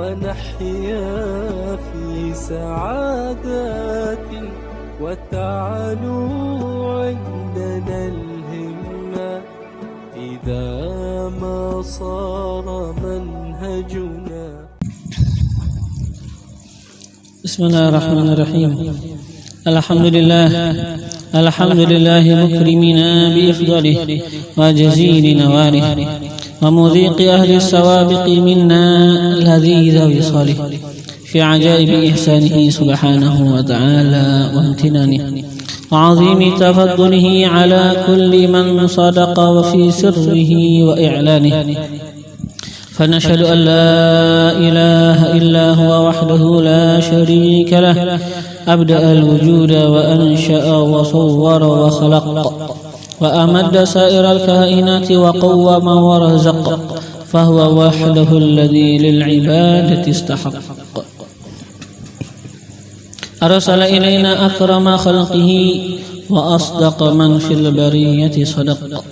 ونحيا في سعادة وتعلو عندنا الهمة إذا ما صار منهجنا. بسم الله الرحمن الرحيم. الحمد لله مكرمنا بإفضاله وجزيل نواله ومذيق أهل السوابق منا لذيذ وصاله في عجائب إحسانه سبحانه وتعالى وامتنانه وعظيم تفضله على كل من صدق وفي سره وإعلانه. فنشهد أن لا إله إلا هو وحده لا شريك له أبدأ الوجود وأنشأ وصور وخلق وأمد سائر الكائنات وقوم ورزق فهو وحده الذي للعبادة استحق. أرسل إلينا أكرم خلقه وأصدق من في البرية صدق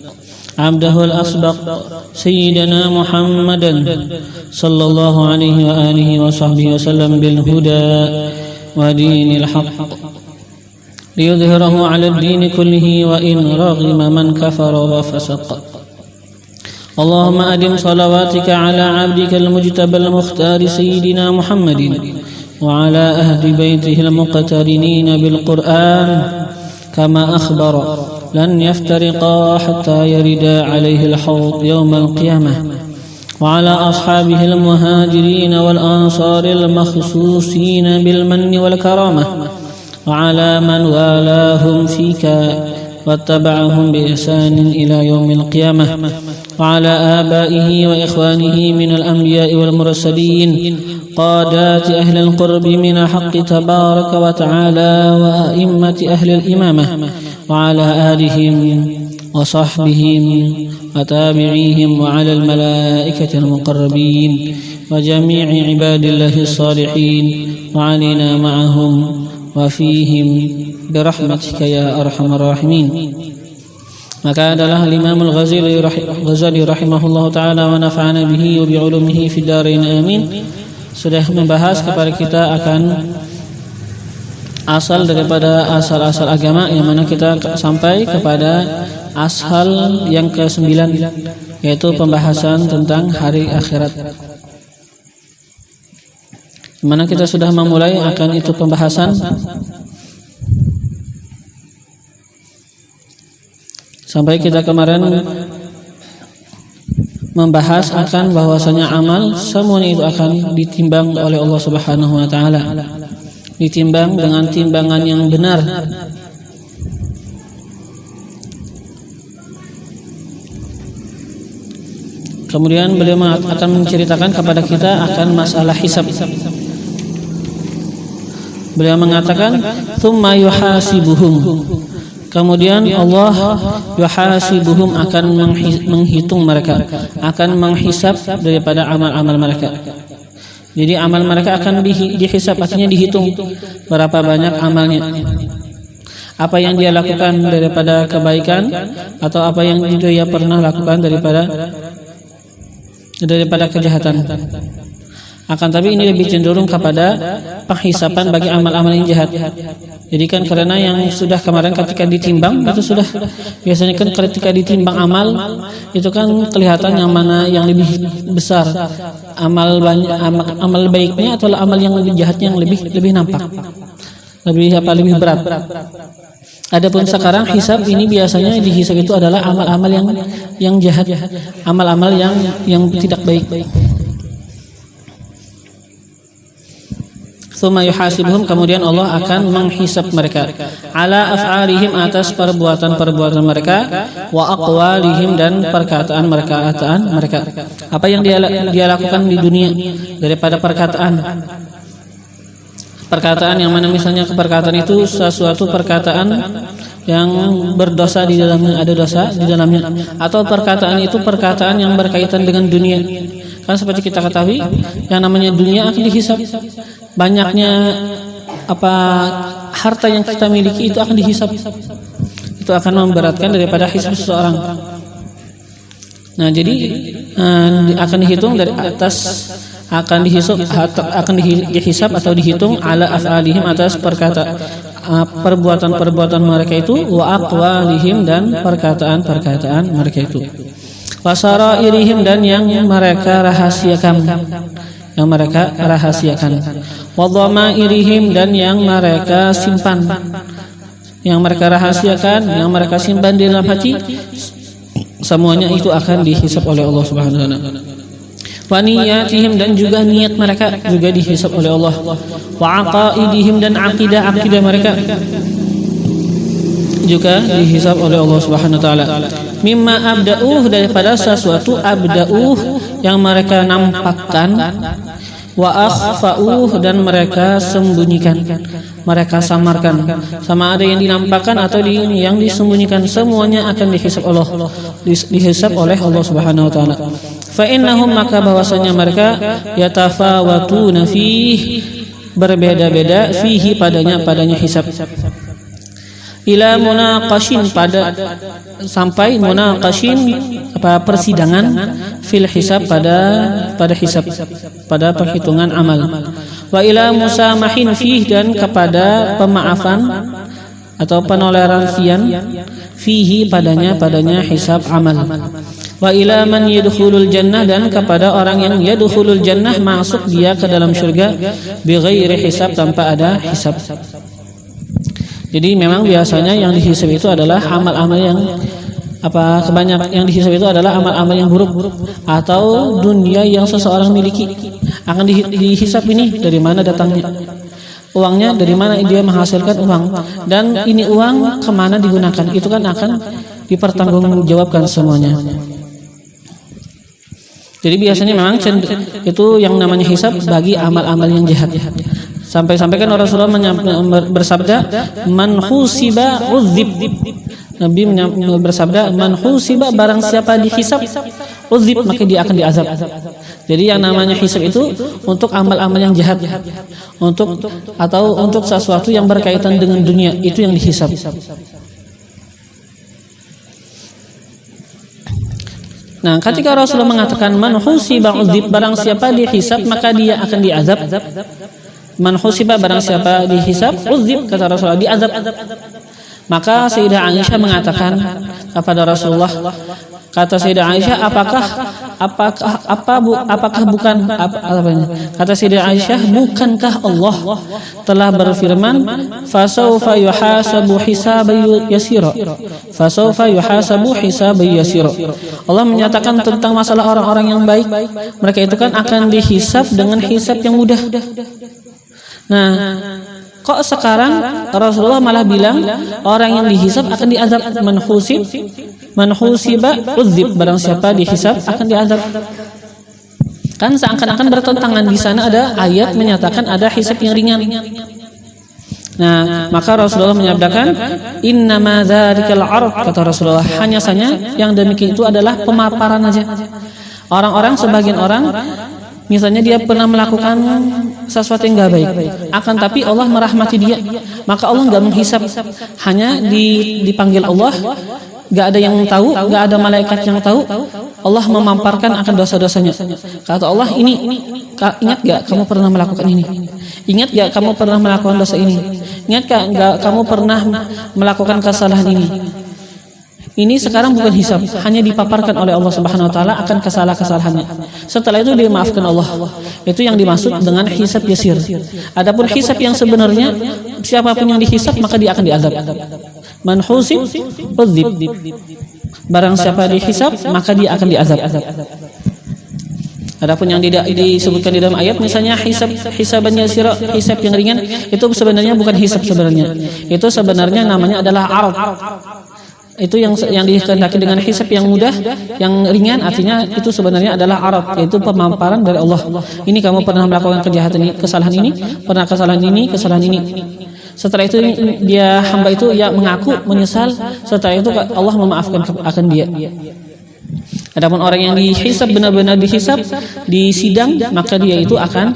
عبده الأسبق سيدنا محمدا صلى الله عليه وآله وصحبه وسلم بالهدى ودين الحق ليظهره على الدين كله وإن رغم من كفر وفسق. اللهم أدم صلواتك على عبدك المجتبى المختار سيدنا محمد وعلى أهل بيته المقترنين بالقرآن كما أخبر لن يفترقا حتى يردا عليه الحوض يوم القيامة وعلى أصحابه المهاجرين والأنصار المخصوصين بالمن والكرامة وعلى من والاهم فيك واتبعهم بإحسان إلى يوم القيامة وعلى آبائه وإخوانه من الأنبياء والمرسلين قادات أهل القرب من الحق تبارك وتعالى وأئمة أهل الإمامة وعلى آلهم وصحبهم وتابعيهم وعلى الملائكة المقربين وجميع عباد الله الصالحين وعلينا معهم وفيهم برحمتك يا أرحم الراحمين. Maka adalah Imam Al-Ghazali rahimahullah ta'ala wa nafa'ana bihi wa bi'ulumihi fid dharain amin sudah membahas kepada kita akan asal daripada asal-asal agama, yang mana kita sampai kepada asal yang ke-9, yaitu pembahasan tentang hari akhirat, di mana kita sudah memulai akan itu pembahasan sampai kita kemarin membahas akan bahwasanya amal semuanya itu akan ditimbang oleh Allah Subhanahu wa taala, ditimbang dengan timbangan yang benar. Kemudian beliau akan menceritakan kepada kita akan masalah hisab. Beliau mengatakan tsumma yuhasibuhum, kemudian Allah yuhasibuhum akan menghitung mereka, akan menghisab daripada amal-amal mereka. Jadi amal mereka akan dihisab, artinya dihitung berapa banyak amalnya, apa yang dia lakukan daripada kebaikan atau apa yang dia pernah lakukan daripada kejahatan. Akan tapi ini lebih cenderung kepada penghisapan bagi amal-amal yang jahat. Jadi kan karena yang sudah kemarin ketika ditimbang itu sudah biasanya kan ketika ditimbang amal itu kan kelihatan yang mana yang lebih besar, amal baiknya atau amal yang lebih jahatnya yang lebih nampak, lebih berat. Adapun sekarang hisab ini biasanya dihisab itu adalah amal-amal yang jahat, amal-amal yang tidak baik. Tsumma yuhasibuhum, kemudian Allah akan menghisab mereka ala af'alihim, atas perbuatan-perbuatan mereka, wa aqwalihim, dan perkataan mereka. Apa yang dia lakukan di dunia daripada perkataan yang mana misalnya perkataan itu sesuatu perkataan yang berdosa di dalamnya, ada dosa di dalamnya, atau perkataan itu perkataan yang berkaitan dengan dunia. Kan seperti kita ketahui yang namanya dunia akan dihisab. Banyaknya harta yang kita miliki itu akan dihisab. Itu akan memberatkan daripada hisab seseorang. Nah, jadi akan dihitung dari atas dihisab atau dihitung ala af'alihim atas perbuatan-perbuatan mereka itu, wa aqwalihim dan perkataan-perkataan mereka itu, wa sarairihim dan yang mereka rahasiakan, wa dhamairihim dan yang mereka simpan, yang mereka rahasiakan, yang mereka simpan di dalam hati, semuanya itu akan dihisab oleh Allah Subhanahu wa taala. Wa niyatihim dan juga niat mereka juga dihisab oleh Allah. Wa aqaidihim dan akidah mereka juga dihisab oleh Allah Subhanahu wa taala. Mimma abda'uh, daripada sesuatu abda'uh yang mereka nampakkan, wa akhfa'uh dan mereka sembunyikan, mereka samarkan. Sama ada yang dinampakkan atau yang disembunyikan, semuanya akan dihisab oleh Allah Subhanahu wa taala. Fa innahum, maka bahwasanya mereka yatafawatuna fihi, berbeda-beda, fihi padanya hisab, ila munaqashin, sampai munaqashin persidangan, fil hisab pada hisab, pada perhitungan amal, wa ila musamahin fihi dan kepada pemaafan atau penoleransian, fihi padanya hisab amal, wa ila man yadkhulul jannah dan kepada orang yang yadkhulul jannah, masuk dia ke dalam surga, bighairi hisab, tanpa ada hisab. Jadi memang biasanya yang dihisab itu adalah amal-amal yang kebanyakan yang dihisab itu adalah amal-amal yang buruk atau dunia yang seseorang miliki. Akan dihisab ini dari mana datangnya, uangnya dari mana dia menghasilkan uang, dan ini uang kemana digunakan, itu kan akan dipertanggungjawabkan semuanya. Jadi biasanya memang itu yang namanya hisab bagi amal-amal yang jahat. Sampai-sampai kan Rasulullah bersabda, man husiba udzib. Nabi bersabda, man husiba, barang siapa dihisab, udzib, maka dia akan diazab. Jadi yang namanya hisab itu untuk amal-amal yang jahat, untuk sesuatu yang berkaitan dengan dunia, itu yang dihisab. Nah, ketika Rasulullah mengatakan man husiba udzib, barang siapa dihisab maka dia akan diazab. Man husiba, barang siapa dihisab, udzib, kata Rasulullah, diazab. Maka Sayyidah Aisyah mengatakan kepada Rasulullah, kata Sayyidah Aisyah, kata Sayyidah Aisyah, bukankah Allah telah berfirman, fasawfa yuhasabu hisaban yasira, fasawfa yuhasabu hisaban yasira. Allah menyatakan tentang masalah orang-orang yang baik, mereka itu kan akan dihisab dengan hisab yang mudah. Nah, kok sekarang Rasulullah malah bilang orang yang dihisab akan diazab? Man husiba udzib, barang siapa dihisab akan diazab. Kan seakan-akan bertentangan. Di sana ada ayat menyatakan ada hisab yang ringan. Nah, maka Rasulullah menyabdakan, innama dzarikal 'ard, kata Rasulullah, hanya saja yang demikian itu adalah pemaparan aja. Sebagian orang misalnya dia pernah melakukan sesuatu yang enggak baik, akan tapi Allah merahmati dia, maka Allah enggak menghisab, hanya dipanggil Allah, enggak ada yang tahu, enggak ada malaikat yang tahu, Allah memamparkan akan dosa-dosanya. Kata Allah, ingat enggak kamu pernah melakukan ini? Ingat enggak kamu pernah melakukan dosa ini? Ingat enggak kamu pernah melakukan kesalahan ini? Ini sekarang bukan hisab, hanya dipaparkan oleh Allah Subhanahu wa taala akan kesalahannya. Setelah itu dimaafkan Allah. Itu yang dimaksud dengan hisab yasir. Adapun hisab yang sebenarnya, siapapun yang dihisab maka dia akan diazab. Man husib udzib. Barang siapa dihisab maka dia akan diazab. Adapun yang tidak disebutkan di dalam ayat, misalnya hisaban yasir, hisab yang ringan, itu sebenarnya bukan hisab sebenarnya. Itu sebenarnya namanya adalah ard. Itu yang dikehendaki dengan hisab yang mudah, yang ringan, artinya itu sebenarnya adalah arad, yaitu pemaparan dari Allah. Ini kamu pernah melakukan kejahatan ini, kesalahan ini, pernah kesalahan ini. Setelah itu dia hamba itu ya mengaku, menyesal. Setelah itu Allah memaafkan akan dia. Adapun orang yang dihisab, benar-benar dihisab, disidang, maka dia itu akan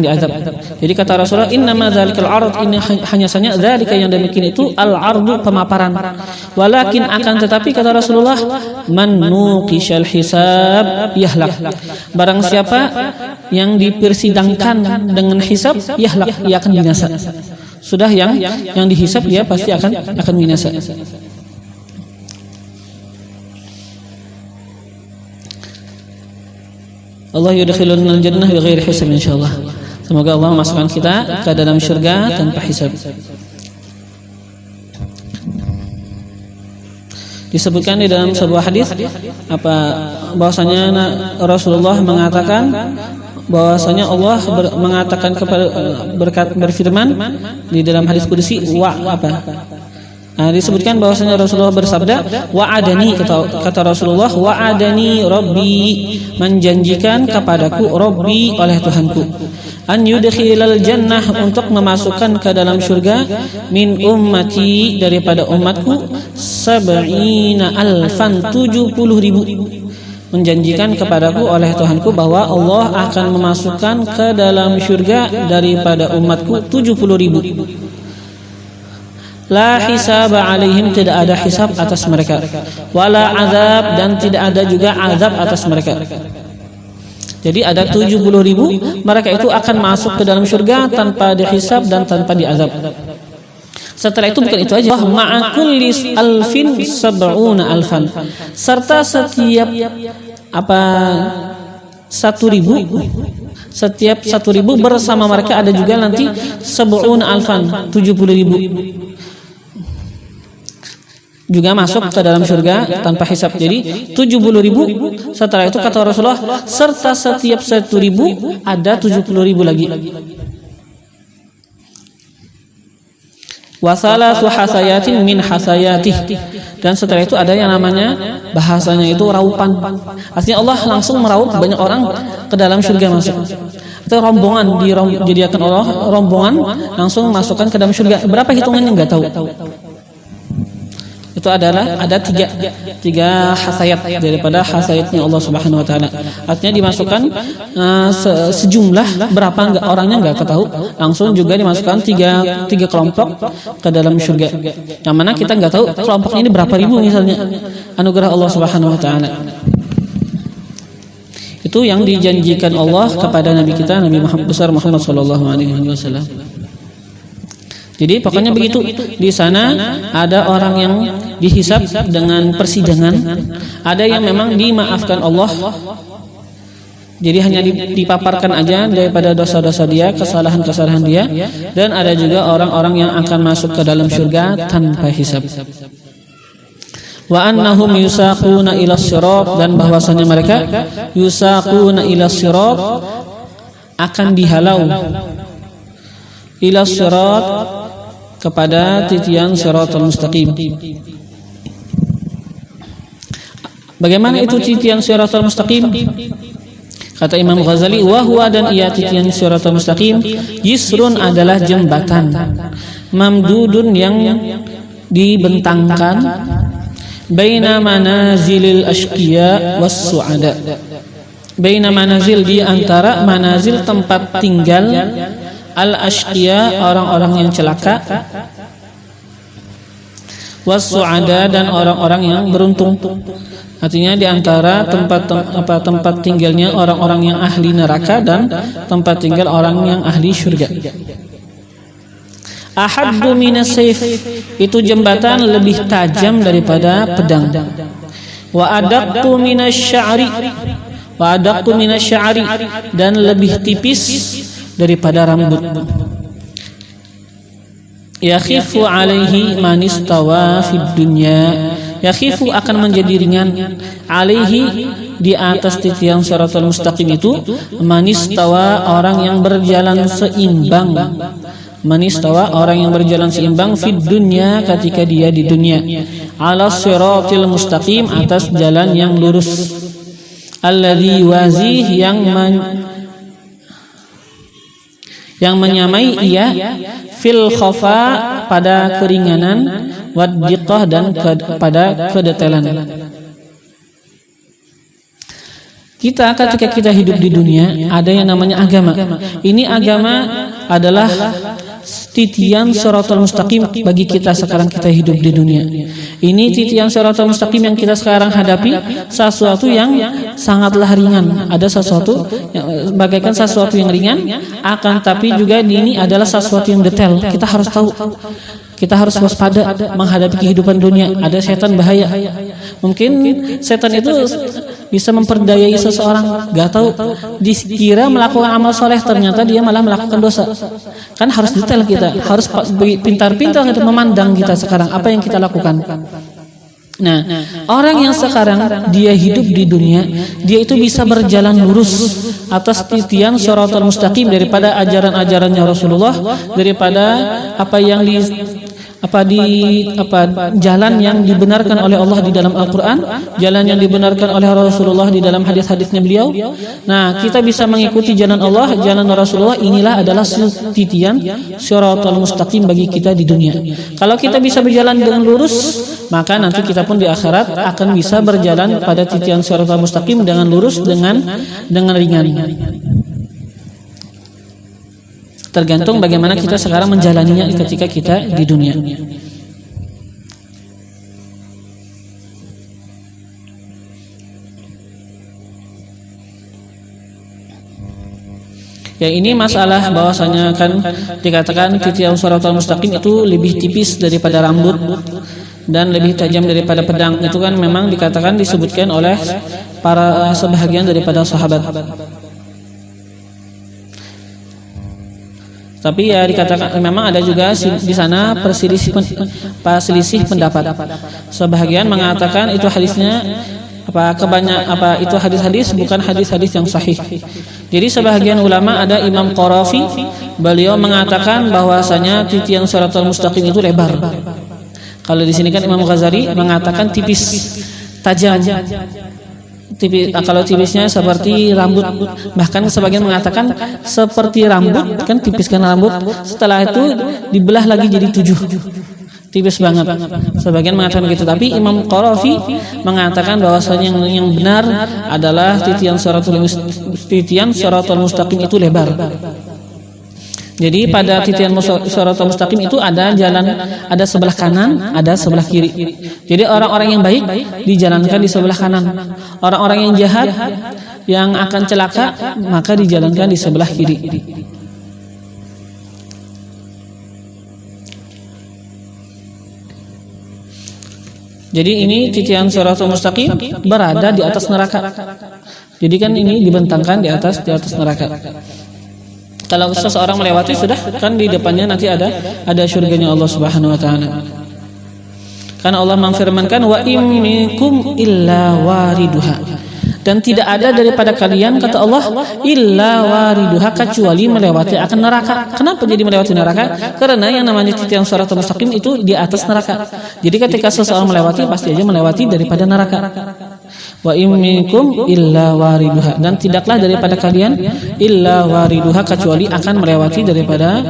diazab. Jadi kata Rasulullah, innama dzalikal 'ard, ini hanya saja dzalika yang demikian itu al-'ardu, pemaparan. Walakin akan tetapi kata Rasulullah, man nuqishal hisab yahlak. Barang siapa yang dipersidangkan dengan hisab, yahlak, ia akan binasa. Sudah yang dihisab dia pasti akan binasa. Allah yudkhiluna al-jannah bighairi hisab insyaallah. Semoga Allah memasukkan kita ke dalam surga tanpa hisab. Disebutkan di dalam sebuah hadis bahwasanya Rasulullah mengatakan bahwasanya Allah mengatakan kepada berfirman di dalam hadis qudsi disebutkan bahwasanya Rasulullah bersabda, wa'adani, kata Rasulullah, wa'adani Rabbi, menjanjikan kepadaku Rabbi oleh Tuhanku, an yudkhilal jannah, untuk memasukkan ke dalam surga, min ummati, daripada umatku, 70,000, 70.000. Menjanjikan kepadaku oleh Tuhanku bahwa Allah akan memasukkan ke dalam surga daripada umatku 70.000. La hisaba alaihim, tidak ada hisab atas mereka, wala azab, dan tidak ada juga azab atas mereka. Jadi ada 70.000, mereka itu akan masuk ke dalam surga tanpa dihisab dan tanpa diazab. Setelah itu bukan itu aja, ma'a kulli alfin 70,000, serta setiap 1.000 bersama mereka ada juga nanti 70,000, 70.000 juga masuk ke dalam surga tanpa hisab. Jadi 70.000. Setelah itu kata Rasulullah, serta setiap 1.000 ada 70.000 lagi. Wasalatu hasayatin min hasayatih, dan setelah itu ada yang namanya, bahasanya itu raupan. Artinya Allah langsung meraup banyak orang ke dalam surga masuk. Itu rombongan, dijadikan Allah rombongan langsung masukkan ke dalam surga. Berapa hitungannya nggak tahu. Itu adalah ada tiga hasayat daripada hasayatnya Allah Subhanahu wa taala. Artinya dimasukkan sejumlah berapa orangnya nggak ketahui, langsung juga dimasukkan tiga kelompok ke dalam surga. Yang mana kita nggak tahu kelompoknya ini berapa ribu misalnya. Anugerah Allah Subhanahu wa taala. Itu yang dijanjikan Allah kepada Nabi kita, Nabi Muhammad sallallahu alaihi wasallam. Jadi pokoknya begitu. Di sana ada orang yang dihisab dengan persidangan, ada yang memang dimaafkan Allah. Jadi hanya dipaparkan aja daripada dosa-dosa dia, kesalahan-kesalahan dia, dan ada juga orang-orang yang akan masuk ke dalam surga tanpa hisab. Wa annahum yusaquna ila sirat, dan bahwasanya mereka yusaquna ila sirat, akan dihalau ila sirat, kepada titian siratal mustaqim. Bagaimana itu titian siratal mustaqim? Kata Imam Ghazali, wa huwa, dan ia titian siratal mustaqim, yisrun, adalah jembatan, mamdudun, yang dibentangkan, baina manazilil ashqiya was su'ada, baina manazil, di antara manazil, tempat tinggal, al-ashqiya, orang-orang yang celaka, was-su'ada, dan orang-orang yang beruntung. Artinya di antara tempat tinggalnya orang-orang yang ahli neraka dan tempat tinggal orang yang ahli surga. Ahaddu minas sayf, itu jembatan lebih tajam daripada pedang. Wa adaqqu minasy'ari, wa adaqqu minasy'ari, dan lebih tipis daripada rambut. Yakhifu alaihi manistawa fid dunya, yakhifu, akan menjadi ringan, alaihi, di atas titian siratal mustaqim itu, manistawa, orang yang berjalan seimbang, manistawa, orang yang berjalan seimbang, fid dunya, ketika dia di dunia, ala siratil mustaqim, atas jalan yang lurus, alladzi wazih, yang menyamai ia, fil khafa, pada keringanan, waddiqah, dan pada kedetailan. Kita ketika kita hidup di dunia, ada yang namanya agama. Ini agama adalah titian shiratal mustaqim bagi kita sekarang kita hidup di dunia. Ini titian shiratal mustaqim yang kita sekarang hadapi, sesuatu yang sangatlah ringan. Ada sesuatu yang bagaikan sesuatu yang ringan, akan tapi juga ini adalah sesuatu yang detail. Kita harus tahu, kita harus waspada menghadapi kehidupan dunia. Ada setan bahaya. Mungkin setan itu bisa memperdayai seseorang, gak tahu, dikira melakukan amal soleh, ternyata dia malah melakukan dosa. Kan harus detail, kita harus pintar-pintar untuk memandang kita sekarang apa yang kita lakukan. Nah, orang yang sekarang dia hidup di dunia, dia itu bisa berjalan lurus atas titian shiratal mustaqim daripada ajaran-ajarannya Rasulullah, daripada apa yang jalan yang dibenarkan oleh Allah di dalam Al-Quran, jalan yang dibenarkan oleh Rasulullah di dalam hadis-hadisnya beliau. Nah, kita bisa mengikuti jalan Allah, jalan Rasulullah. Inilah adalah titian shiratal mustaqim bagi kita di dunia. Kalau kita bisa berjalan dengan lurus, maka nanti kita pun di akhirat akan bisa berjalan pada titian shiratal mustaqim dengan lurus, dengan ringan. Tergantung bagaimana kita sekarang menjalaninya ketika kita di dunia. Ya, ini masalah bahwasanya kan dikatakan titian shiratal mustaqim itu lebih tipis daripada rambut dan lebih tajam daripada pedang. Itu kan memang dikatakan, disebutkan oleh para sebahagian daripada sahabat. Tapi ya dikatakan memang ada juga di sana perselisih pendapat. Sebahagian mengatakan itu hadisnya itu hadis-hadis bukan hadis-hadis yang sahih. Jadi sebahagian ulama, ada Imam Qarafi, beliau mengatakan bahwasanya titian shiratal mustaqim itu lebar. Kalau di sini kan Imam Ghazali mengatakan tipis, tajam. Kalau tipisnya seperti rambut, bahkan sebagian mengatakan seperti rambut, kan tipiskan rambut, setelah itu dibelah lagi jadi 7, tipis banget. Sebagian mengatakan begitu, tapi Imam Qarafi mengatakan bahwasanya yang benar adalah titian shiratal mustaqim itu lebar. Jadi pada titian shiratal mustaqim itu ada jalan, ada sebelah kanan, ada sebelah kiri. Jadi orang-orang yang baik dijalankan di sebelah kanan. Orang-orang yang jahat yang akan celaka maka dijalankan di sebelah kiri. Jadi ini titian shiratal mustaqim berada di atas neraka. Jadi kan ini dibentangkan di atas neraka. Kalau seseorang melewati, sudah kan di depannya nanti ada surganya Allah Subhanahu wa taala. Karena Allah memfirmankan, wa in minkum illa wariduha. Dan tidak ada daripada kalian, kata Allah, illa wariduha, kecuali melewati akan neraka. Kenapa jadi melewati neraka? Karena yang namanya titian shiratal mustaqim itu di atas neraka. Jadi ketika seseorang melewati, pasti aja melewati daripada neraka. Wa in minkum illa wariduha, dan tidaklah daripada kalian illa wariduha, kecuali akan melewati daripada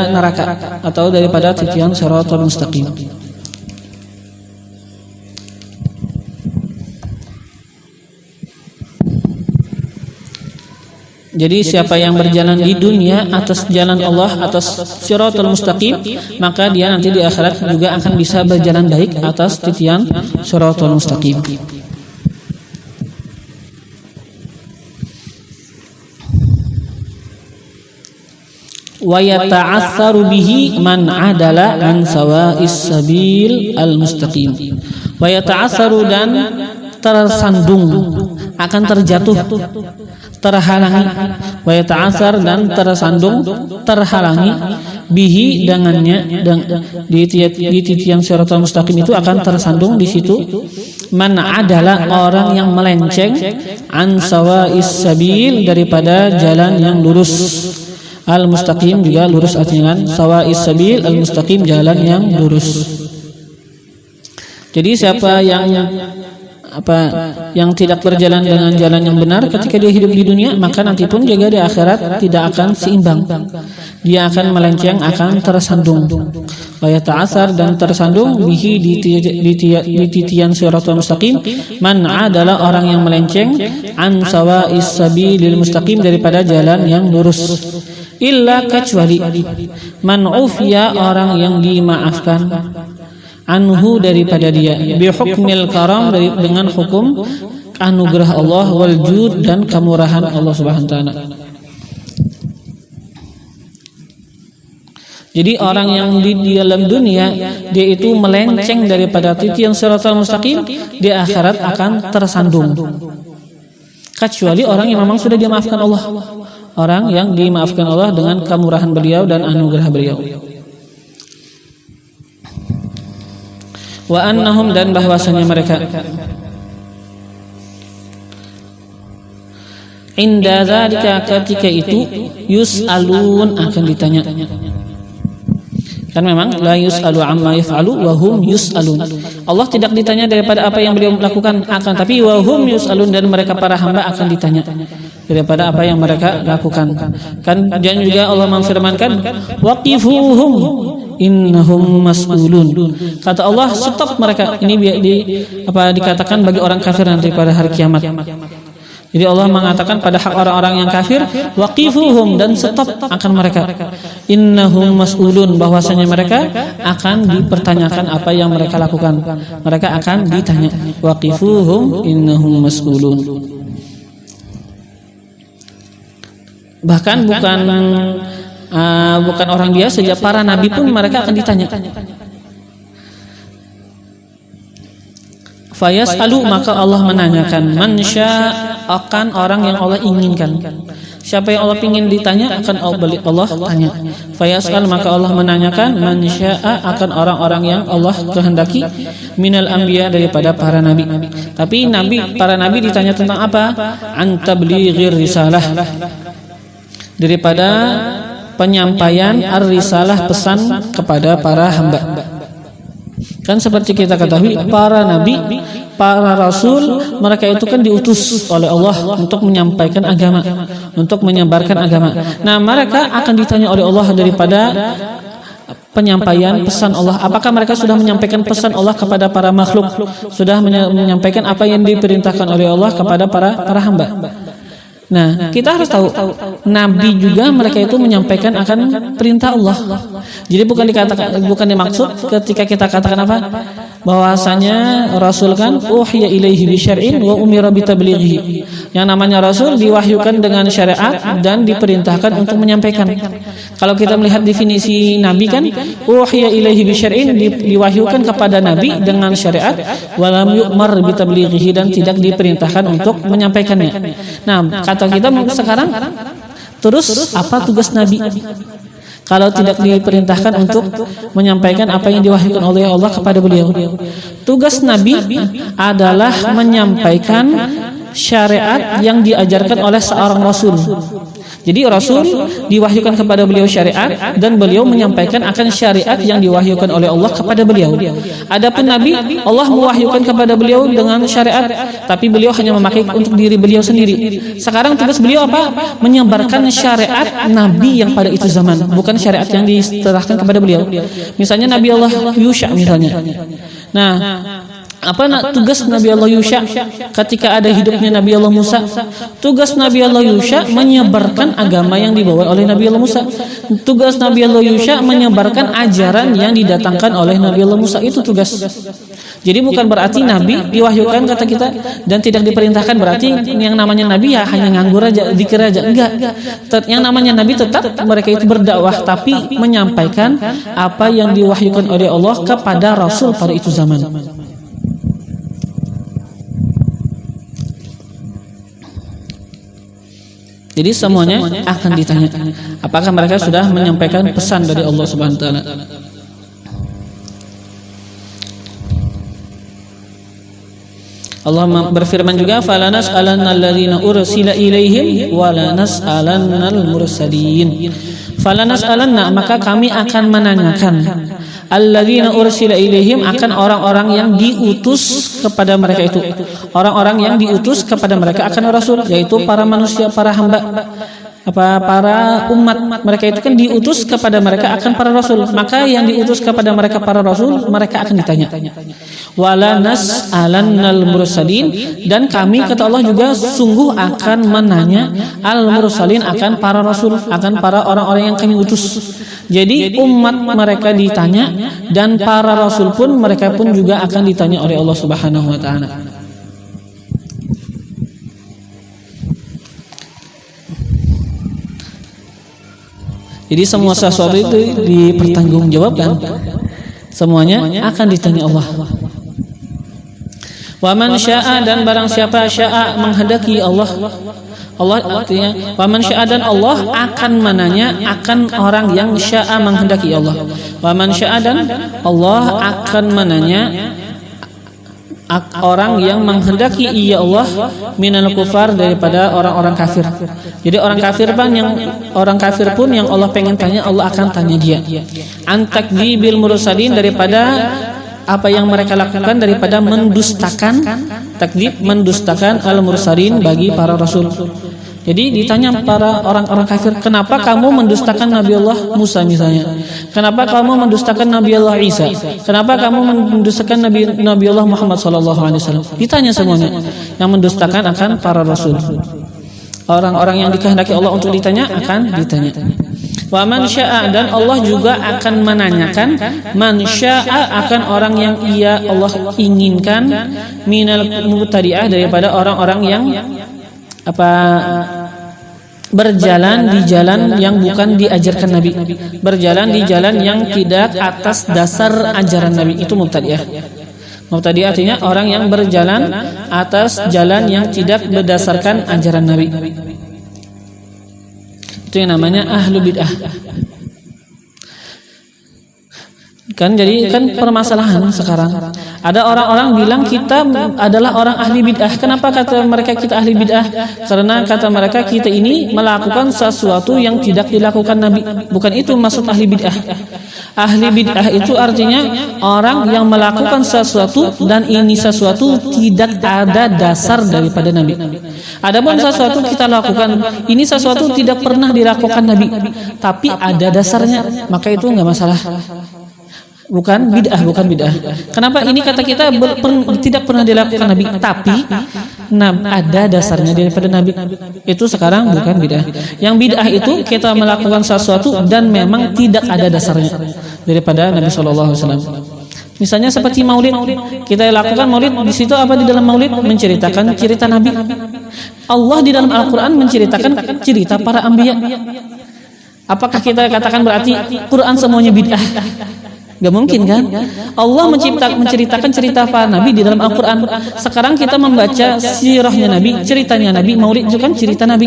neraka atau daripada titian shiratal mustaqim. Jadi siapa yang berjalan di dunia atas jalan Allah, atas shiratal mustaqim, maka dia nanti di akhirat juga akan bisa berjalan baik atas titian shiratal mustaqim. Wa yata'assaru bihi man adala an sawa'is sabil al-mustaqim. Wa yata'assaru, dan tersandung, akan terjatuh, terhalangi. Wa yata'assar, dan tersandung, terhalangi, bihi, dengannya, di titian shiratal mustaqim itu akan tersandung di situ. Man adalah orang yang melenceng, an sawa'is sabil, daripada jalan yang lurus. Al-mustaqim juga lurus artinya kan, sawa'is sabil, al-mustaqim, jalan yang lurus. Jadi siapa yang yang tidak berjalan dengan jalan yang benar ketika dia hidup di dunia, maka nanti pun juga di akhirat tidak akan seimbang. Dia akan melenceng, akan tersandung. Wa yata'atsar, dan tersandung bihi di titian siratal mustaqim. Man adalah orang yang melenceng an sawa'is sabilil mustaqim, daripada jalan yang lurus. Illa, kecuali man ufiya, orang yang dimaafkan, anhu, daripada dia, bihukmil karam, dengan hukum anugerah Allah, wal jud, dan kemurahan Allah Subhanahu wa taala. Jadi orang yang di dalam dunia dia itu melenceng daripada titian siratal mustaqim, di akhirat akan tersandung. Kecuali orang yang memang sudah dimaafkan Allah. Orang yang dimaafkan Allah dengan kemurahan beliau dan anugerah beliau. Wa annahum, dan bahwasanya mereka inda dzalika, ketika itu yus'alun, akan ditanya. Kan memang la yus'alu amma yaf'alu wa hum yus'alun. Allah tidak ditanya daripada apa yang beliau lakukan, akan tapi wa hum yus'alun, dan mereka para hamba akan ditanya daripada apa yang mereka lakukan. Kan dan juga Allah memfirmankan waqifuhum innahum mas'ulun. Kata Allah, stop mereka. Ini dikatakan bagi orang kafir nanti pada hari kiamat. Jadi Allah mengatakan pada hak orang-orang yang kafir, waqifuhum, dan stop akan mereka. Innahum mas'ulun, bahwasanya mereka akan dipertanyakan apa yang mereka lakukan. Mereka akan ditanya. Waqifuhum innahum mas'ulun. Bahkan bukan orang biasa, saja para nabi pun mereka akan ditanya. Fayas'alu, maka Allah menanyakan, man akan orang yang Allah inginkan. Siapa yang Allah ingin ditanya akan Allah tanya. Fayas'al, maka Allah menanyakan, man akan orang-orang yang Allah kehendaki, minal anbiya, daripada para nabi. Tapi para nabi ditanya tentang apa? An tablighir risalah, daripada penyampaian ar-risalah, pesan kepada para hamba. Kan seperti kita ketahui, para nabi, para rasul, mereka itu kan diutus oleh Allah untuk menyampaikan agama, untuk menyebarkan agama. Nah, mereka akan ditanya oleh Allah daripada penyampaian pesan Allah. Apakah mereka sudah menyampaikan pesan Allah kepada para makhluk? Sudah menyampaikan apa yang diperintahkan oleh Allah kepada para hamba? Nah, kita harus tahu, nabi juga mereka itu menyampaikan akan perintah Allah. Jadi bukan dimaksud ketika kita katakan apa? Bahwasanya rasul kan uhiya ilaihi bi syar'in wa umira bi tablighihi. Yang namanya rasul diwahyukan dengan syariat dan diperintahkan untuk menyampaikan. Kalau kita melihat definisi nabi kan uhiya ilaihi bi syar'in, diwahyukan kepada nabi dengan syariat, wa lam yu'mar bi tablighihi, dan tidak diperintahkan untuk menyampaikannya. Nah, kata kita sekarang, terus apa tugas nabi? Kalau tidak diperintahkan untuk menyampaikan apa yang diwahyukan oleh Allah kepada beliau. Tugas nabi adalah menyampaikan syariat yang diajarkan oleh seorang rasul. Jadi rasul diwahyukan kepada beliau syariat, dan beliau menyampaikan akan syariat yang diwahyukan oleh Allah kepada beliau. Adapun nabi, Allah mewahyukan kepada beliau dengan syariat, tapi beliau hanya memakai untuk diri beliau sendiri. Sekarang tugas beliau apa? Menyebarkan syariat nabi yang pada itu zaman, bukan syariat yang diserahkan kepada beliau. Misalnya Nabi Allah Yusha misalnya. Nah, apa tugas Nabi Allah Yusha ketika ada hidupnya Nabi Allah Musa? Tugas Nabi Allah Yusha menyebarkan agama yang dibawa oleh Nabi Allah Musa. Tugas Nabi Allah Yusha menyebarkan ajaran yang didatangkan oleh Nabi Allah Musa. Itu tugas. Jadi bukan berarti Nabi diwahyukan kata kita dan tidak diperintahkan, berarti yang namanya Nabi ya hanya nganggur aja, zikir aja. Enggak. Yang namanya Nabi tetap mereka itu berdakwah, tapi menyampaikan apa yang diwahyukan oleh Allah kepada Rasul pada itu zaman. Jadi semuanya akan ditanya, apakah mereka sudah menyampaikan pesan dari Allah Subhanahu wa taala. Allah berfirman juga, "Falanas alannal ladzina ursila ilaihim wa lanas alannal mursalin." Falanas alanna, maka kami akan menanyakan alladzina ursila ilaihim, akan orang-orang yang diutus kepada mereka itu. Orang-orang yang diutus kepada mereka akan rasul, yaitu para manusia, para hamba, para umat mereka itu kan diutus kepada mereka akan para rasul. Maka yang diutus kepada mereka para rasul, mereka akan ditanya. Wala nas'alannal mursalin, dan kami kata Allah juga sungguh akan menanya al mursalin, akan para rasul, akan para orang-orang yang kami utus. Jadi umat mereka ditanya, dan para rasul pun mereka pun juga akan ditanya oleh Allah Subhanahu wa taala. Jadi semua sesuatu itu dipertanggungjawabkan. Semuanya akan ditanya Allah. Wa man syaa, dan barang siapa syaa menghendaki Allah. Allah artinya wa man syaa, dan Allah akan menanya akan orang yang syaa menghendaki Allah. Wa man syaa, dan Allah akan menanya orang yang menghendaki ia Allah minal kufar, daripada orang-orang kafir. Jadi orang kafir pun yang Allah pengen tanya, Allah akan tanya dia. Antakdzibil mursalin, daripada apa yang mereka lakukan, daripada mendustakan, takdzib mendustakan al mursalin, bagi para rasul. Jadi ditanya para orang-orang kafir, kenapa kamu mendustakan Nabi Allah Musa misalnya? Kenapa kamu mendustakan Nabi Allah Isa? Kenapa kamu mendustakan Nabi Allah Muhammad SAW? Ditanya semuanya. Yang mendustakan akan para rasul. Orang-orang yang dikehendaki Allah untuk ditanya akan ditanya. Wa man syaa, dan Allah juga akan menanyakan man syaa, akan orang yang ia Allah inginkan, minal mubtadi'ah, daripada orang-orang yang berjalan di jalan yang bukan diajarkan Nabi, berjalan di jalan yang tidak atas dasar ajaran Nabi. Itu mubtadi'ah. Mubtadi'ah artinya orang yang berjalan atas jalan yang tidak berdasarkan ajaran Nabi. Itu yang namanya ahlu bid'ah. Jadi permasalahan sekarang ada orang-orang bilang kita adalah orang ahli bid'ah. Kenapa kata mereka kita ahli bid'ah? Karena kata mereka kita ini melakukan sesuatu yang tidak dilakukan Nabi. Bukan itu maksud ahli bid'ah. Ahli bid'ah itu artinya orang yang melakukan sesuatu dan ini sesuatu tidak ada dasar daripada Nabi. Adapun sesuatu kita lakukan, ini sesuatu tidak pernah dilakukan Nabi, tapi ada dasarnya, maka itu enggak masalah. Bukan bid'ah. Kenapa ini kata kita tidak pernah dilakukan Nabi, tapi ada dasarnya daripada Nabi. Itu sekarang bukan bid'ah. Yang bid'ah itu kita melakukan sesuatu dan memang tidak ada dasarnya daripada Nabi SAW. Misalnya seperti maulid, kita lakukan maulid, di situ apa di dalam maulid? Menceritakan cerita Nabi. Allah di dalam Al-Quran menceritakan cerita para anbiya. Apakah kita katakan berarti Quran semuanya bid'ah? Gak mungkin kan? Allah menceritakan cerita para Nabi di dalam Al-Quran. Sekarang kita membaca sirahnya Nabi, ceritanya Nabi, maulid itu kan cerita Nabi.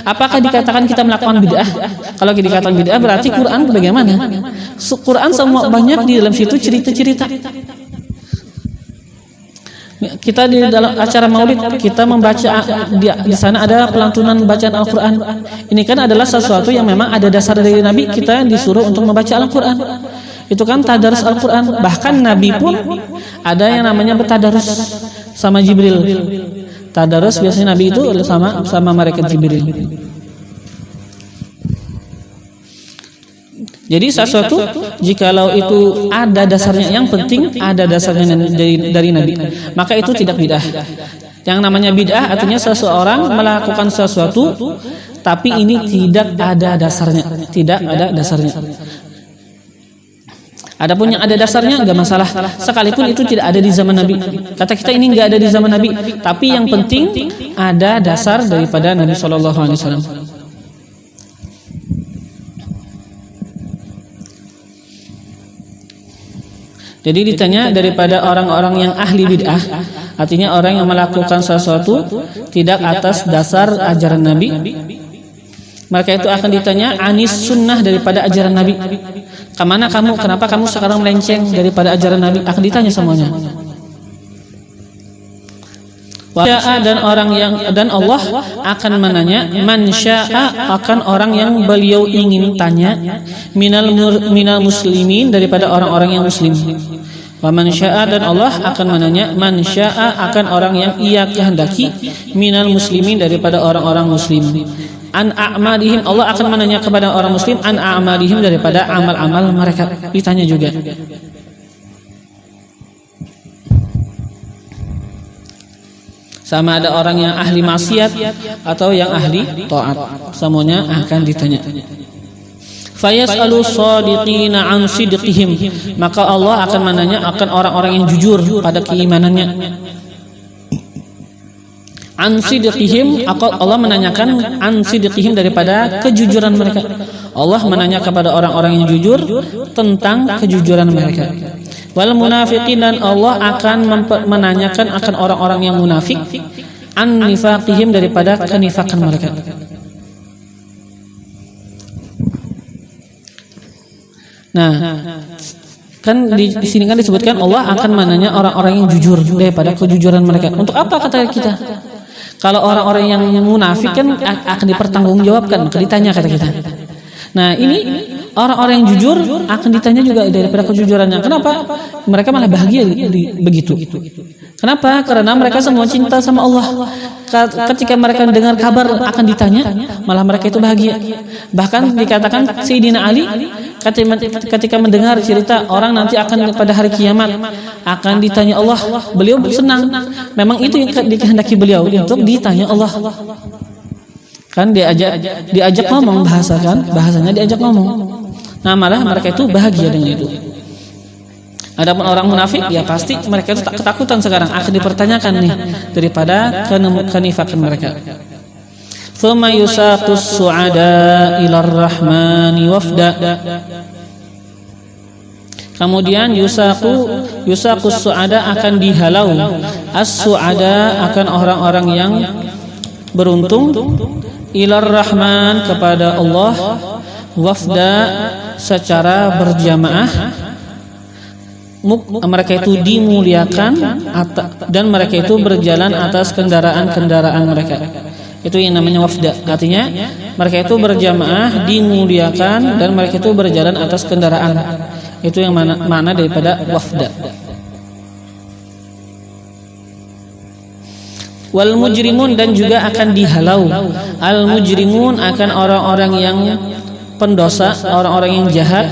Apakah dikatakan kita melakukan bid'ah? Kalau dikatakan bid'ah berarti Quran bagaimana? Quran semua banyak di dalam situ cerita-cerita. Kita di dalam acara maulid kita membaca di sana ada pelantunan bacaan Al-Quran. Ini kan adalah sesuatu yang memang ada dasar dari Nabi, kita disuruh untuk membaca Al-Quran. Itu kan tadarus Al-Quran. Bahkan Nabi pun ada yang namanya bertadarus sama Jibril. Tadarus biasanya Nabi itu sama malaikat Jibril. Jadi sesuatu jikalau itu ada dasarnya, yang penting ada dasarnya dari Nabi, maka itu tidak bid'ah. Yang namanya bid'ah artinya seseorang melakukan sesuatu tapi ini tidak ada dasarnya, Adapun yang ada dasarnya enggak masalah, sekalipun itu tidak ada di zaman Nabi. Kata kita ini enggak ada di zaman Nabi, tapi yang penting ada dasar daripada Nabi SAW. Jadi ditanya daripada orang-orang yang ahli bid'ah, artinya orang yang melakukan sesuatu tidak atas dasar ajaran Nabi, maka itu akan ditanya anis sunnah, daripada ajaran Nabi. Kemana kamu? Kenapa kamu sekarang melenceng daripada ajaran Nabi? Akan ditanya semuanya. Wa dan Allah akan menanya man syaa akan orang yang beliau ingin tanya minal muslimin daripada orang-orang yang muslim. Wa man syaa dan Allah akan menanya man syaa akan orang yang ia kehendaki minal muslimin daripada orang-orang muslim. An a'malihim Allah akan menanya kepada orang muslim an a'malihim daripada amal-amal mereka, ditanya juga. Sama ada orang yang ahli maksiat atau yang ahli taat, semuanya akan ditanya. Fayas'alu shadiqina an sidqihim, maka Allah akan menanya akan orang-orang yang jujur pada keimanannya. An sidqihim, Allah menanyakan an sidqihim daripada kejujuran mereka. Allah menanya kepada orang-orang yang jujur tentang kejujuran mereka. Wal munafiqin dan Allah akan menanyakan akan orang-orang yang munafik an nifaqihim daripada kenifakan mereka. Nah, kan di sini kan disebutkan Allah akan menanya orang-orang yang jujur daripada kejujuran mereka. Untuk apa kata kita? Kalau orang-orang yang munafik kan akan dipertanggungjawabkan, maka ditanya kata kita. Nah, ini orang-orang yang jujur akan ditanya juga daripada kejujurannya. Kenapa? Mereka malah bahagia begitu. Kenapa? Karena mereka semua cinta sama Allah. Ketika mereka mendengar kabar akan ditanya, malah mereka itu bahagia. Bahkan dikatakan Sayyidina Ali ketika mendengar cerita orang nanti akan pada hari kiamat akan ditanya Allah, beliau senang. Memang itu yang dikehendaki beliau untuk ditanya Allah. Kan diajak ngomong bahasanya diajak ngomong. Nah, malah mereka itu bahagia dengan itu. Adapun orang munafik ya pasti mereka itu ketakutan sekarang akan dipertanyakan nih daripada kenifakan mereka. Tsumma yusaqus su'ada ilar rahmani wafda. Kemudian yusaqus su'ada akan dihalau as-su'ada akan orang-orang yang beruntung ilar rahman kepada Allah wafda secara berjamaah. Mereka itu dimuliakan dan mereka itu berjalan atas kendaraan-kendaraan mereka. Itu yang namanya wafda. Artinya mereka itu berjamaah dimuliakan dan mereka itu berjalan atas kendaraan. Itu yang mana daripada wafda. Wal mujrimun dan juga akan dihalau. Al mujrimun akan orang-orang yang pendosa, orang-orang yang jahat.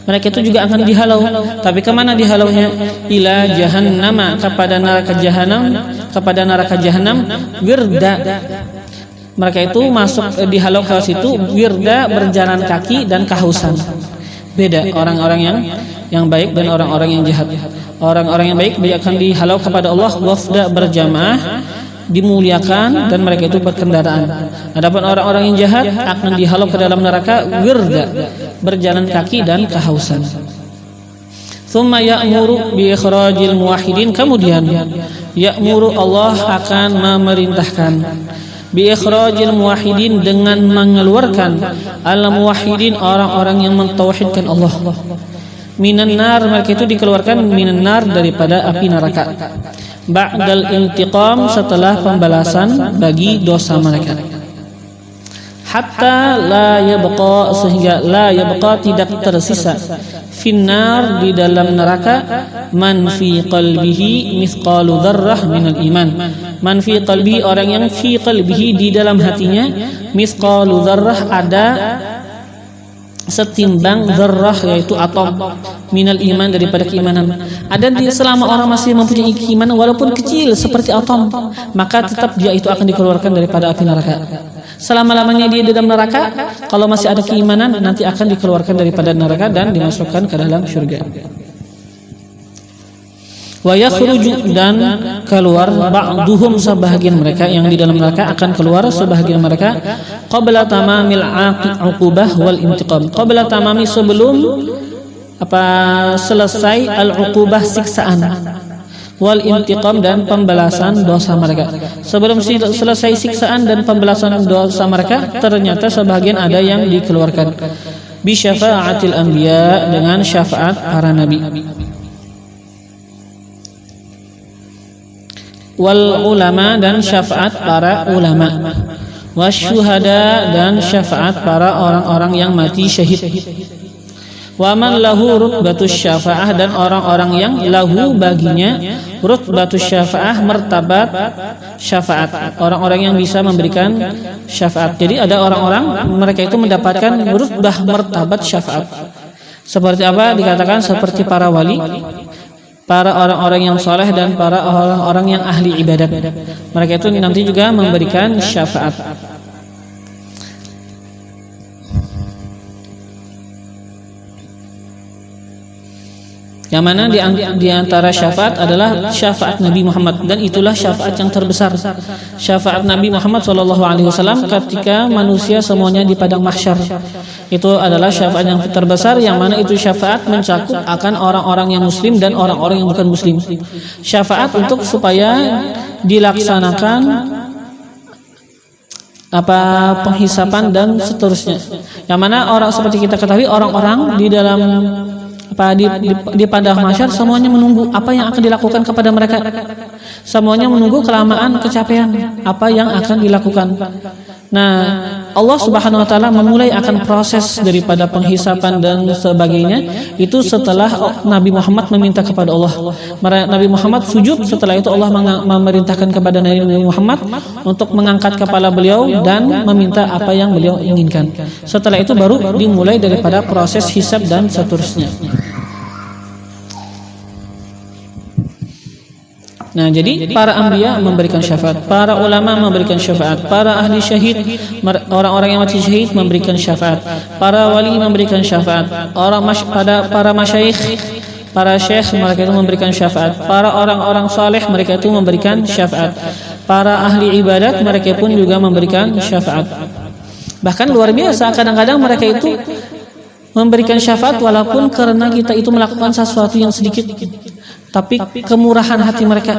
Mereka itu juga akan dihalau. Tapi kemana dihalaunya? Ila jahannama, kepada neraka jahanam wirda. Mereka itu masuk dihalau ke situ wirda, berjalan kaki dan kehausan. Beda orang-orang yang baik dan orang-orang yang jahat. Orang-orang yang baik akan dihalau kepada Allah wafda berjamaah, dimuliakan dan mereka itu berkendaraan. Adapun orang-orang yang jahat akan dihalau ke dalam neraka wirda, berjalan kaki dan kehausan. Tsumma ya'muru bi ikhrajil muwahhidin, kemudian ya'muru Allah akan memerintahkan bi ikhrajil muwahhidin dengan mengeluarkan al muwahhidin orang-orang yang mentauhidkan Allah. Minan nar, mereka itu dikeluarkan minan nar daripada api neraka. Ba'dal intiqam, setelah pembalasan bagi dosa mereka. Hatta la yabqa, sehingga la yabqa tidak tersisa finnar di dalam neraka man fi qalbihi mithqalu dzarrah minal iman. Man fi qalbi, orang yang fi qalbihi di dalam hatinya mithqalu dzarrah ada setimbang dzarrah yaitu atom minal iman daripada keimanan. Ada selama orang masih mempunyai keimanan walaupun kecil seperti atom, maka tetap dia itu akan dikeluarkan daripada api neraka. Selama-lamanya dia di dalam neraka, kalau masih ada keimanan nanti akan dikeluarkan daripada neraka dan dimasukkan ke dalam surga. Wa yakhruju, dan keluar ba'duhum, sebahagian mereka yang di dalam neraka akan keluar sebahagian mereka qabla tamamil uqubah wal intiqam. Qabla tamami, sebelum selesai al-uqubah siksaan, wal intiqam dan pembalasan dosa mereka. Sebelum selesai siksaan dan pembalasan dosa mereka, ternyata sebahagian ada yang dikeluarkan bi syafa'atil anbiya, dengan syafaat para nabi. wal ulama dan syafaat para ulama, wasyuhada dan syafaat para orang-orang yang mati syahid, wa man lahu rutbatus syafaah dan orang-orang yang lahu baginya rutbatus syafaah, martabat syafaat, orang-orang yang bisa memberikan syafaat. Jadi ada orang-orang mereka itu mendapatkan rutbah martabat syafaat. Seperti apa? Dikatakan seperti para wali, para orang-orang yang soleh dan para orang-orang yang ahli ibadat. Mereka itu nanti juga memberikan syafaat. Yang mana di antara syafaat adalah syafaat Nabi Muhammad, dan itulah syafaat yang terbesar. Syafaat Nabi Muhammad SAW ketika manusia semuanya di padang mahsyar. Itu adalah syafaat yang terbesar, yang mana itu syafaat mencakup akan orang-orang yang muslim dan orang-orang yang bukan muslim. Syafaat untuk supaya dilaksanakan penghisapan dan seterusnya. Yang mana orang seperti kita ketahui, orang-orang di dalam di padang mahsyar semuanya menunggu apa yang akan dilakukan kepada mereka. Semuanya menunggu kelamaan kecapean apa yang akan dilakukan. Nah, Allah Subhanahu wa taala memulai akan proses daripada penghisapan dan sebagainya itu setelah Nabi Muhammad meminta kepada Allah. Nabi Muhammad sujud, setelah itu Allah memerintahkan kepada Nabi Muhammad untuk mengangkat kepala beliau dan meminta apa yang beliau inginkan. Setelah itu baru dimulai daripada proses hisab dan seterusnya. Nah, jadi para anbiya memberikan syafaat, para ulama memberikan syafaat, para ahli syahid, orang-orang yang mati syahid memberikan syafaat, para wali memberikan syafaat, para masyayikh, para syekh mereka itu memberikan syafaat, para orang-orang saleh mereka itu memberikan syafaat, para ahli ibadat mereka pun juga memberikan syafaat. Bahkan luar biasa, kadang-kadang mereka itu memberikan syafaat walaupun karena kita itu melakukan sesuatu yang sedikit, tapi kemurahan hati mereka.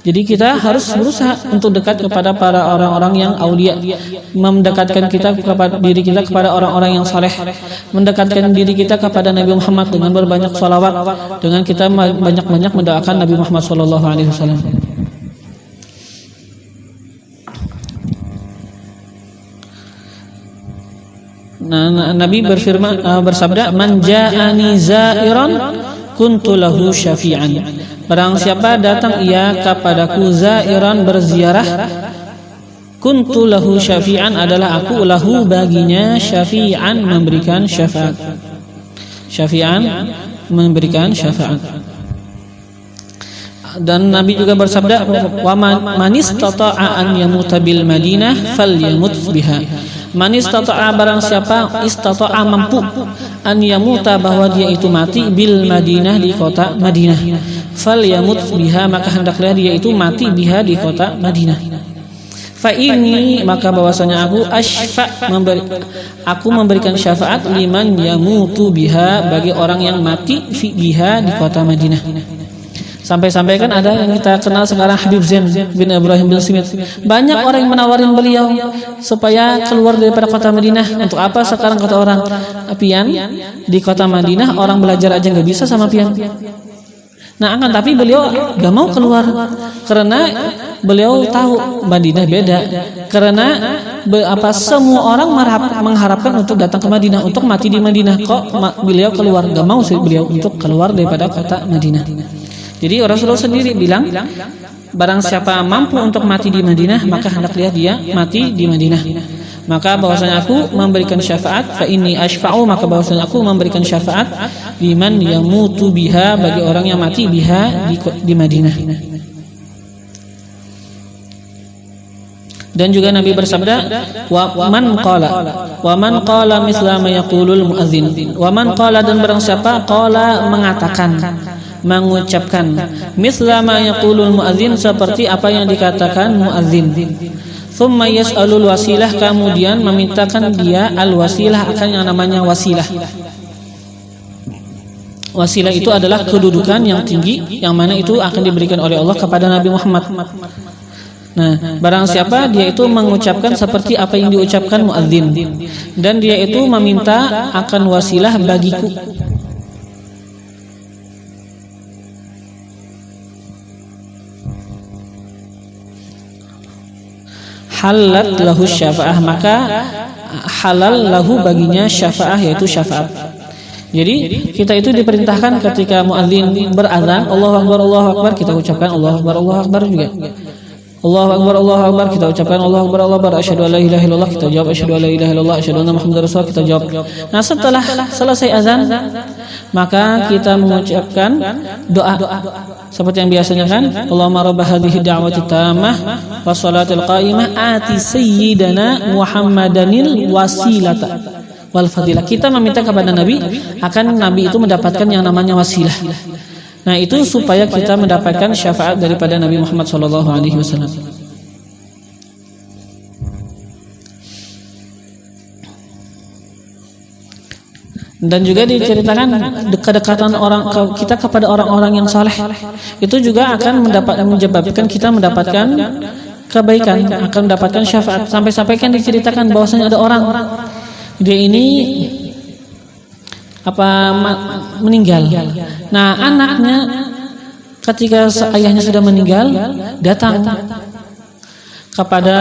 Jadi kita harus berusaha untuk dekat kepada para orang-orang yang aulia, mendekatkan kita kepada diri kita kepada orang-orang yang saleh, mendekatkan diri kita kepada Nabi Muhammad dengan berbanyak salawat, dengan kita banyak-banyak mendoakan Nabi Muhammad SAW. Nah, Nabi bersabda, "Man ja'ani za'iran kuntu lahu syafi'an." Barang siapa datang ia kepadaku za'iran berziarah, kuntu lahu syafi'an adalah aku lahu baginya syafi'an memberikan syafaat. Syafi'an memberikan syafaat. Dan Nabi juga bersabda, "Wa man istata'a an yamuta bil Madinah falyamut biha." Man istata'a barang siapa istata'a mampu an yamuta bahwa dia itu mati bil Madinah di kota Madinah, falyamut biha maka hendaklah dia itu mati biha di kota Madinah. Fa ini maka bahwasanya aku memberikan syafaat liman yamutu biha bagi orang yang mati biha di kota Madinah. Sampai-sampai kan ada yang kita kenal sekarang Habib Zain bin Ibrahim bin Smith. Banyak orang yang menawarin beliau supaya keluar daripada kota Madinah. Untuk apa sekarang kata orang? Pian di kota Madinah orang belajar aja nggak bisa sama pian. Nah, tapi beliau gak mau keluar karena beliau tahu Madinah beda. Karena semua orang mengharapkan untuk datang ke Madinah, untuk mati di Madinah. Kok beliau keluar? Gak mau sih beliau untuk keluar daripada kota Madinah. Jadi Rasulullah sendiri bilang, barang siapa mampu untuk mati di Madinah, maka hendaklah dia mati di Madinah. Maka bahwasanya aku memberikan syafaat, fa inni asyfa'u, maka bahwasanya aku memberikan syafaat liman yamutu biha bagi orang yang mati biha di Madinah. Dan juga Nabi bersabda, wa man qala misla ma yaqulul muadzin. Wa man qala dan barang siapa qala mengucapkan misla ma yaqulul muadzin seperti apa yang dikatakan muadzin. Thumma yas'alul wasilah, kemudian memintakan dia al-wasilah akan yang namanya wasilah. Wasilah itu adalah kedudukan yang tinggi yang mana itu akan diberikan oleh Allah kepada Nabi Muhammad. Nah, barang siapa dia itu mengucapkan seperti apa yang diucapkan muadzin dan dia itu meminta akan wasilah bagiku. halat lahu syafa'ah, maka halal lahu baginya syafa'ah, yaitu syafaat. Jadi kita itu diperintahkan ketika muadzin berazan, Allahu Akbar, kita ucapkan Allahu Akbar juga. Allahu Akbar, kita ucapkan Allahu Akbar, asyhadu an la ilaha illallah, kita jawab asyhadu an la ilaha illallah, asyhadu anna muhammadar rasulullah, kita jawab. Nah, setelah selesai azan, maka kita mengucapkan doa seperti yang biasanya kan, Allahumma rabb hadhihi da'wati tammah was salatil qa'imah ati sayyidana Muhammadanil wasilata wal fadilah. Kita meminta kepada Nabi akan Nabi itu mendapatkan yang namanya wasilah. Nah, itu supaya kita mendapatkan syafaat daripada Nabi Muhammad SAW. Dan juga diceritakan kedekatan orang kita kepada orang-orang yang saleh itu juga akan menyebabkan kita mendapatkan kebaikan, akan mendapatkan syafaat. Sampai-sampai kan diceritakan bahwasanya ada orang dia ini meninggal. Nah, anaknya ketika ayahnya sudah meninggal datang kepada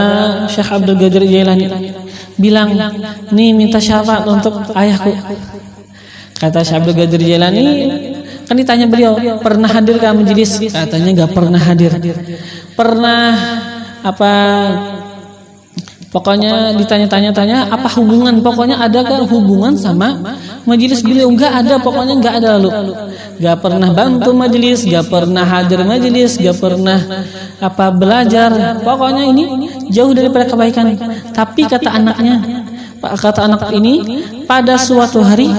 Syekh Abdul Qadir Jailani, bilang, "Nih, minta syafaat untuk ayahku." Kata Syekh Abdul Qadir Jailani, kan ditanya beliau, "Pernah hadir ke majelis?" Katanya enggak pernah hadir. Pernah pokoknya ditanya-tanya apa hubungan, pokoknya adakah hubungan sama majelis beliau? Enggak ada, pokoknya enggak ada. Lalu enggak pernah bantu majelis, enggak pernah hadir majelis, enggak pernah belajar, pokoknya ini jauh daripada kebaikan. Tapi kata anak ini, pada suatu hari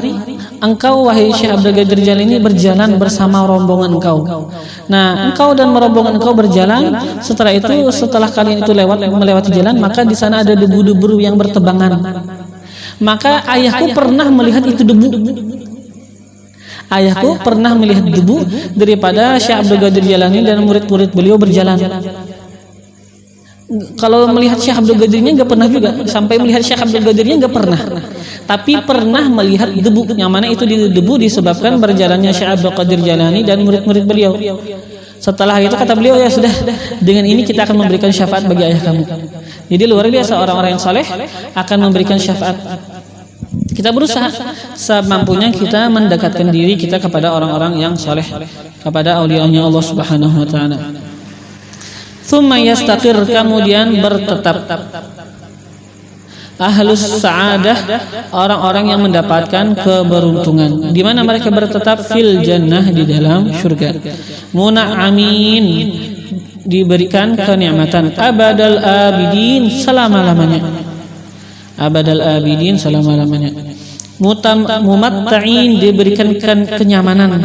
engkau wahai Syekh Abdul Qadir Jailani berjalan bersama rombongan engkau. Nah, engkau dan rombongan engkau berjalan. Setelah kalian itu melewati jalan, maka di sana ada debu-debu yang bertebangan. Maka ayahku pernah melihat itu debu. Ayahku pernah melihat debu daripada Syekh Abdul Qadir Jailani dan murid-murid beliau berjalan. Kalau melihat Syekh Abdul Qadirnya enggak pernah juga, sampai melihat Syekh Abdul Qadirnya enggak pernah. Tapi pernah melihat debu, yang mana itu debu disebabkan berjalannya Syekh Abdul Qadir Jailani dan murid-murid beliau. Setelah itu kata beliau, ya sudah, dengan ini kita akan memberikan syafaat bagi ayah kamu. Jadi luar biasa, orang-orang yang saleh akan memberikan syafaat. Kita berusaha semampunya kita mendekatkan diri kita kepada orang-orang yang saleh, kepada aulianya Allah Subhanahu wa taala. Tsumma yastaqir, kemudian bertetap. Ahlus sa'adah, orang-orang yang mendapatkan keberuntungan. Di mana mereka bertetap? Fil jannah, di dalam surga. Muna'amin, diberikan kenikmatan. Abadal abidin, selama-lamanya. Abadal abidin, selama-lamanya. Mumatta'in, diberikan kenyamanan.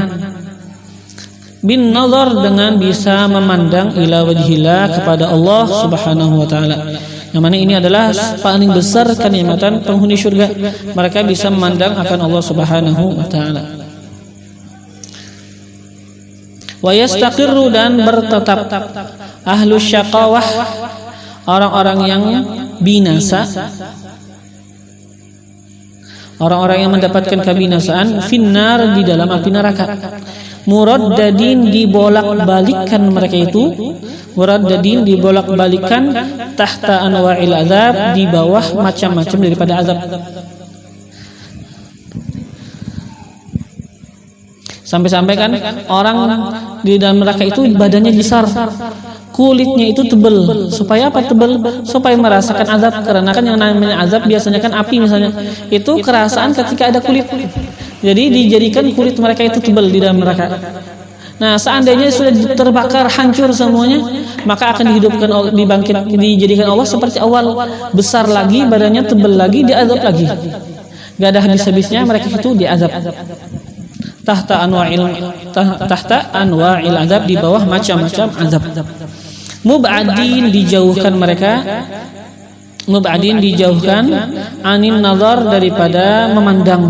Bin nazar, dengan bisa memandang ila wajhillah, kepada Allah Subhanahu wa taala. Yang mana ini adalah paling besar kenikmatan penghuni surga. Mereka bisa memandang akan Allah Subhanahu wa taala. Wa yastaqirru, dan bertetap. Ahlus syaqawah, orang-orang yang binasa, orang-orang yang mendapatkan kebinasaan, finnar, di dalam api neraka. Muraddadin, dibolak-balikkan mereka itu. Muraddadin, dibolak-balikkan. Tahta anwa'il azab, di bawah macam-macam daripada azab. Sampai-sampai kan orang di dalam neraka itu badannya besar, kulitnya itu tebal. Supaya apa tebal? Supaya merasakan azab. Karena kan yang namanya azab biasanya kan api misalnya, itu kerasaan ketika ada kulit. Jadi dijadikan kulit mereka itu tebal di dalam neraka. Nah, seandainya sudah terbakar hancur semuanya, maka akan dihidupkan, dijadikan Allah seperti awal, besar lagi, badannya tebal lagi, diazab lagi. Gak ada habis-habisnya mereka itu diazab. Tahta anwa'il azab, di bawah macam-macam azab. Mub'adin, dijauhkan mereka. Mub'adin, dijauhkan. Anin nazar, daripada memandang.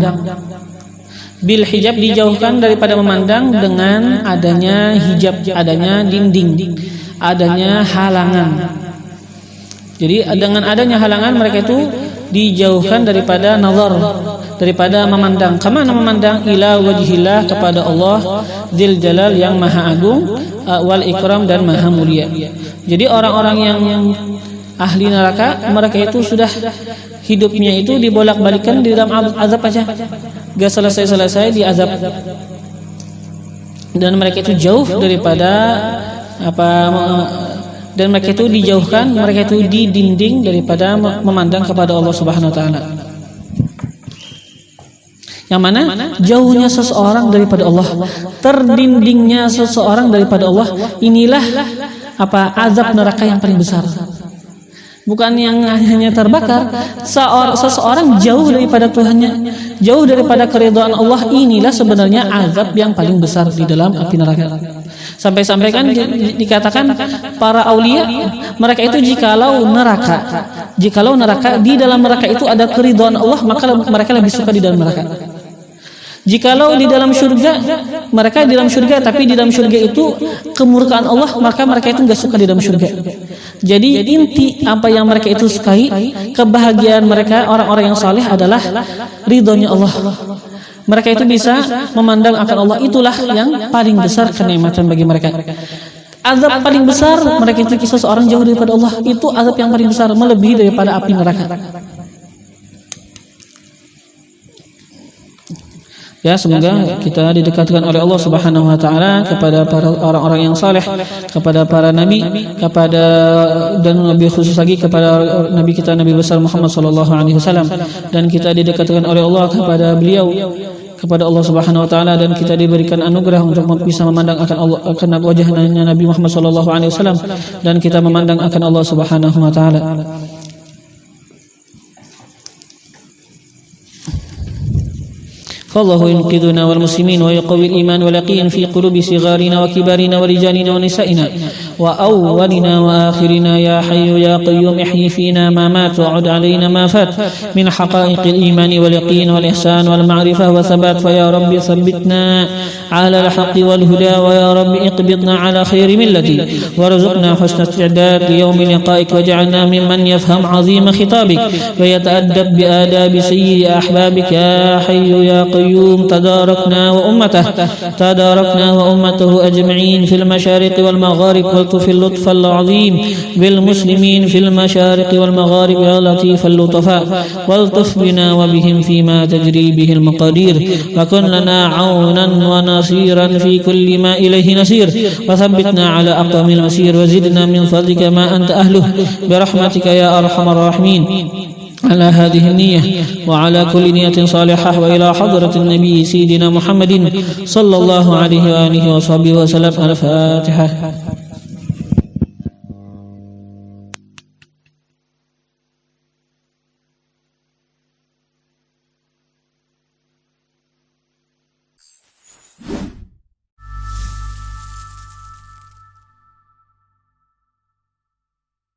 Bil hijab, dijauhkan daripada memandang dengan adanya hijab, adanya dinding, adanya halangan. Jadi dengan adanya halangan mereka itu dijauhkan daripada nazar, daripada memandang. Kemana memandang? Ila wajhillah, kepada Allah Dzil Jalal, yang maha agung, wal ikram, dan maha mulia. Jadi orang-orang yang ahli neraka, mereka itu sudah hidupnya itu dibolak-balikan di dalam azab aja, gak selesai-selesai di azab, dan mereka itu jauh daripada dan mereka itu dijauhkan, mereka itu didinding daripada memandang kepada Allah Subhanahu wa taala. Yang mana jauhnya seseorang daripada Allah, terdindingnya seseorang daripada Allah, inilah azab neraka yang paling besar. Bukan yang hanya terbakar, seseorang jauh daripada Tuhannya, jauh daripada keridhaan Allah, inilah sebenarnya azab yang paling besar di dalam api neraka. Sampai-sampai kan dikatakan para aulia, mereka itu jikalau neraka di dalam neraka itu ada keridhaan Allah, maka mereka lebih suka di dalam neraka. Jikalau di dalam surga, mereka di dalam surga, tapi di dalam surga itu kemurkaan Allah, maka mereka itu enggak suka di dalam surga. Jadi inti apa yang mereka itu sukai, kebahagiaan mereka orang-orang yang saleh adalah ridhonya Allah. Mereka itu bisa memandang akan Allah, itulah yang paling besar kenikmatan bagi mereka. Azab paling besar mereka itu kisah seorang jauh daripada Allah, itu azab yang paling besar, melebihi daripada api neraka. Ya, semoga kita didekatkan oleh Allah Subhanahu wa taala kepada para orang-orang yang saleh, kepada para nabi, dan lebih khusus lagi kepada nabi kita, Nabi besar Muhammad sallallahu alaihi wasallam, dan kita didekatkan oleh Allah kepada beliau, kepada Allah Subhanahu wa taala, dan kita diberikan anugerah untuk bisa memandang akan Allah, akan wajahnya Nabi Muhammad sallallahu alaihi wasallam, dan kita memandang akan Allah Subhanahu wa taala. فالله ينقذنا والمسلمين ويقوي الإيمان واليقين في قلوب صغارنا وكبارنا ورجالنا ونسائنا وأولنا وآخرنا. يا حي يا قيوم احيي فينا ما مات وعد علينا ما فات من حقائق الإيمان واليقين والإحسان والمعرفة والثبات. فيا رب ثبتنا على الحق والهدى، ويا رب اقبضنا على خير ملتي، وارزقنا حسن استعداد ليوم لقائك، واجعلنا ممن يفهم عظيم خطابك ويتأدب بآداب سيد أحبابك. يا حي يا قيوم تداركنا وأمته أجمعين في المشارق والمغارب، والطف اللطف العظيم بالمسلمين في المشارق والمغارب يا لطيف اللطفاء، والطف بنا وبهم فيما تجري به المقادير، وكن لنا عونا ونصيرا في كل ما إليه نسير، وثبتنا على أقوم المسير، وزدنا من فضلك ما أنت أهله برحمتك يا أرحم الراحمين. على هذه النية وعلى كل نية صالحة، وإلى حضرة النبي سيدنا محمد صلى الله عليه وآله وصحبه وسلم. الفاتحة.